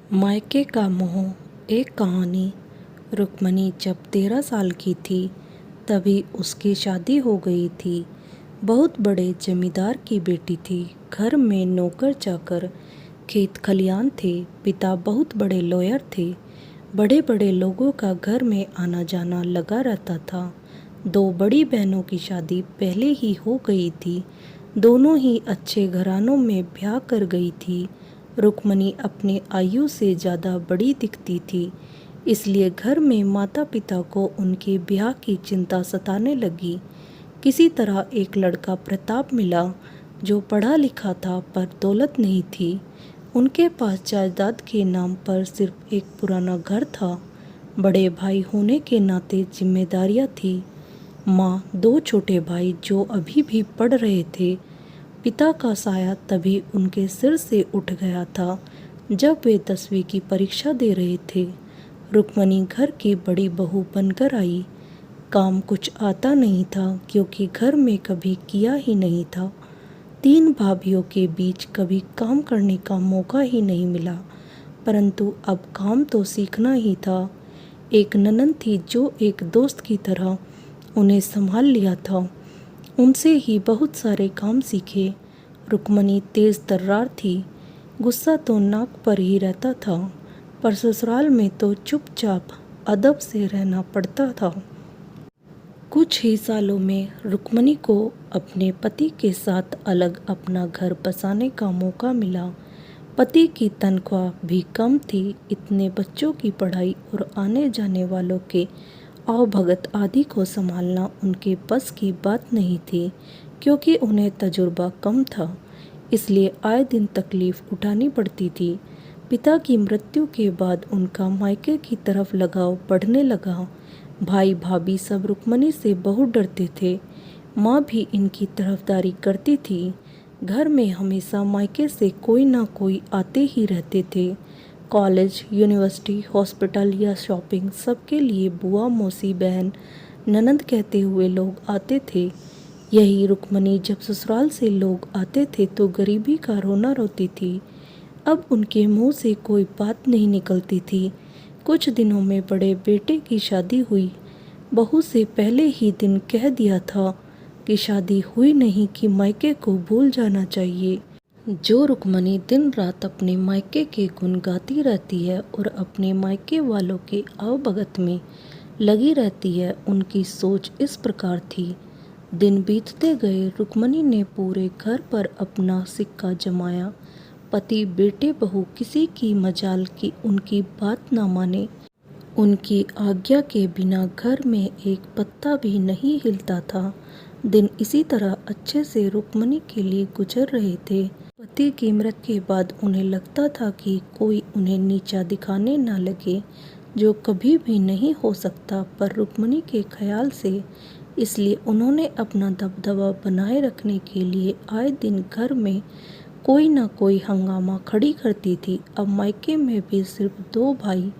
मायके का मोह। एक कहानी। रुक्मणी जब 13 साल की थी तभी उसकी शादी हो गई थी। बहुत बड़े जमींदार की बेटी थी। घर में नौकर चाकर, खेत खलियान थे। पिता बहुत बड़े लॉयर थे। बड़े बड़े लोगों का घर में आना जाना लगा रहता था। 2 बड़ी बहनों की शादी पहले ही हो गई थी। दोनों ही अच्छे घरानों में ब्याह कर गई थी। रुक्मणी अपने आयु से ज़्यादा बड़ी दिखती थी, इसलिए घर में माता पिता को उनके ब्याह की चिंता सताने लगी। किसी तरह एक लड़का प्रताप मिला जो पढ़ा लिखा था पर दौलत नहीं थी। उनके पास जायदाद के नाम पर सिर्फ एक पुराना घर था। बड़े भाई होने के नाते जिम्मेदारियां थी। माँ, 2 छोटे भाई जो अभी भी पढ़ रहे थे। पिता का साया तभी उनके सिर से उठ गया था जब वे 10वीं की परीक्षा दे रहे थे। रुक्मणी घर की बड़ी बहू बनकर आई। काम कुछ आता नहीं था क्योंकि घर में कभी किया ही नहीं था। 3 भाभीियों के बीच कभी काम करने का मौका ही नहीं मिला, परंतु अब काम तो सीखना ही था। एक ननंद थी जो एक दोस्त की तरह उन्हें संभाल लिया था। उनसे ही बहुत सारे काम सीखे। रुक्मणी तेज तर्रार थी। गुस्सा तो नाक पर ही रहता था, पर ससुराल में तो चुपचाप अदब से रहना पड़ता था। कुछ ही सालों में रुक्मणी को अपने पति के साथ अलग अपना घर बसाने का मौका मिला। पति की तनख्वाह भी कम थी। इतने बच्चों की पढ़ाई और आने जाने वालों के आवभगत आदि को संभालना उनके बस की बात नहीं थी, क्योंकि उन्हें तजुर्बा कम था। इसलिए आए दिन तकलीफ उठानी पड़ती थी। पिता की मृत्यु के बाद उनका मायके की तरफ लगाव बढ़ने लगा। भाई भाभी सब रुक्मणी से बहुत डरते थे। माँ भी इनकी तरफदारी करती थी। घर में हमेशा मायके से कोई ना कोई आते ही रहते थे। कॉलेज, यूनिवर्सिटी, हॉस्पिटल या शॉपिंग, सबके लिए बुआ, मौसी, बहन, ननंद कहते हुए लोग आते थे। यही रुक्मणी जब ससुराल से लोग आते थे तो गरीबी का रोना रोती थी। अब उनके मुंह से कोई बात नहीं निकलती थी। कुछ दिनों में बड़े बेटे की शादी हुई। बहू से पहले ही दिन कह दिया था कि शादी हुई नहीं कि मायके को भूल जाना चाहिए। जो रुक्मणी दिन रात अपने मायके के गुण गाती रहती है और अपने मायके वालों के आवभगत में लगी रहती है, उनकी सोच इस प्रकार थी। दिन बीतते गए। रुक्मणी ने पूरे घर पर अपना सिक्का जमाया। पति, बेटे, बहू किसी की मजाल की उनकी बात ना माने। उनकी आज्ञा के बिना घर में एक पत्ता भी नहीं हिलता था। दिन इसी तरह अच्छे से रुक्मणी के लिए गुजर रहे थे। पति की मृत्यु के बाद उन्हें लगता था कि कोई उन्हें नीचा दिखाने ना लगे, जो कभी भी नहीं हो सकता, पर रुक्मणी के ख्याल से। इसलिए उन्होंने अपना दबदबा बनाए रखने के लिए आए दिन घर में कोई ना कोई हंगामा खड़ी करती थी। अब मायके में भी सिर्फ 2 भाई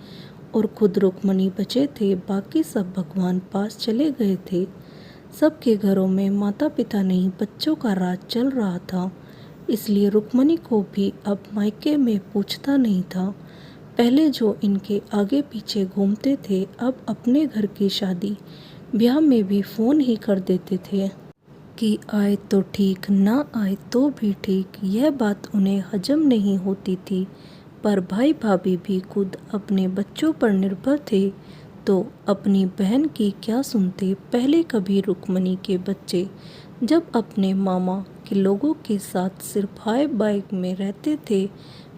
और खुद रुक्मणी बचे थे। बाकी सब भगवान पास चले गए थे। सबके घरों में माता पिता नहीं, बच्चों का राज चल रहा था। इसलिए रुक्मणी को भी अब मायके में पूछता नहीं था। पहले जो इनके आगे पीछे घूमते थे, अब अपने घर की शादी ब्याह में भी फ़ोन ही कर देते थे कि आए तो ठीक, ना आए तो भी ठीक। यह बात उन्हें हजम नहीं होती थी, पर भाई भाभी भी खुद अपने बच्चों पर निर्भर थे तो अपनी बहन की क्या सुनते। पहले कभी रुक्मणी के बच्चे जब अपने मामा के लोगों के साथ सिर्फ हाय बाय में रहते थे,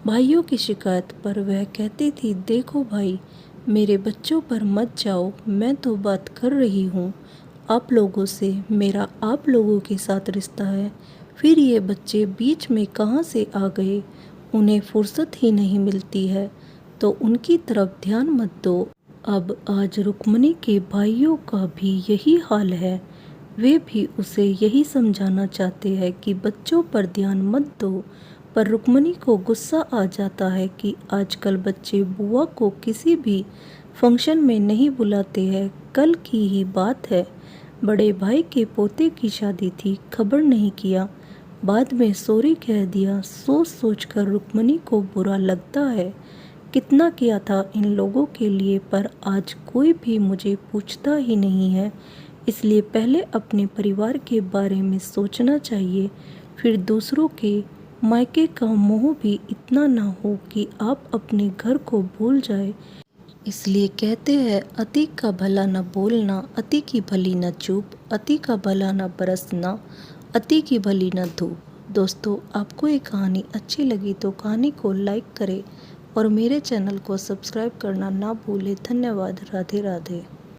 भाइयों की शिकायत पर वह कहती थी, देखो भाई, मेरे बच्चों पर मत जाओ, मैं तो बात कर रही हूँ आप लोगों से। मेरा आप लोगों के साथ रिश्ता है। फिर ये बच्चे बीच में कहाँ से आ गए? उन्हें फुर्सत ही नहीं मिलती है, तो उनकी तरफ ध्यान मत दो। अब आज रुक्मणी के भाइयों का भी यही हाल है। वे भी उसे यही समझाना चाहते हैं कि बच्चों पर ध्यान मत दो, पर रुक्मणी को गुस्सा आ जाता है कि आजकल बच्चे बुआ को किसी भी फंक्शन में नहीं बुलाते हैं। कल की ही बात है, बड़े भाई के पोते की शादी थी, खबर नहीं किया, बाद में सॉरी कह दिया। सोच सोच कर रुक्मणी को बुरा लगता है कितना किया था इन लोगों के लिए, पर आज कोई भी मुझे पूछता ही नहीं है। इसलिए पहले अपने परिवार के बारे में सोचना चाहिए, फिर दूसरों के। मायके का मोह भी इतना ना हो कि आप अपने घर को भूल जाए। इसलिए कहते हैं, अति का भला न बोलना, अति की भली न चूप, अति का भला न बरसना, अति की भली न धूप। दोस्तों, आपको ये कहानी अच्छी लगी तो कहानी को लाइक करें और मेरे चैनल को सब्सक्राइब करना ना भूलें। धन्यवाद। राधे राधे।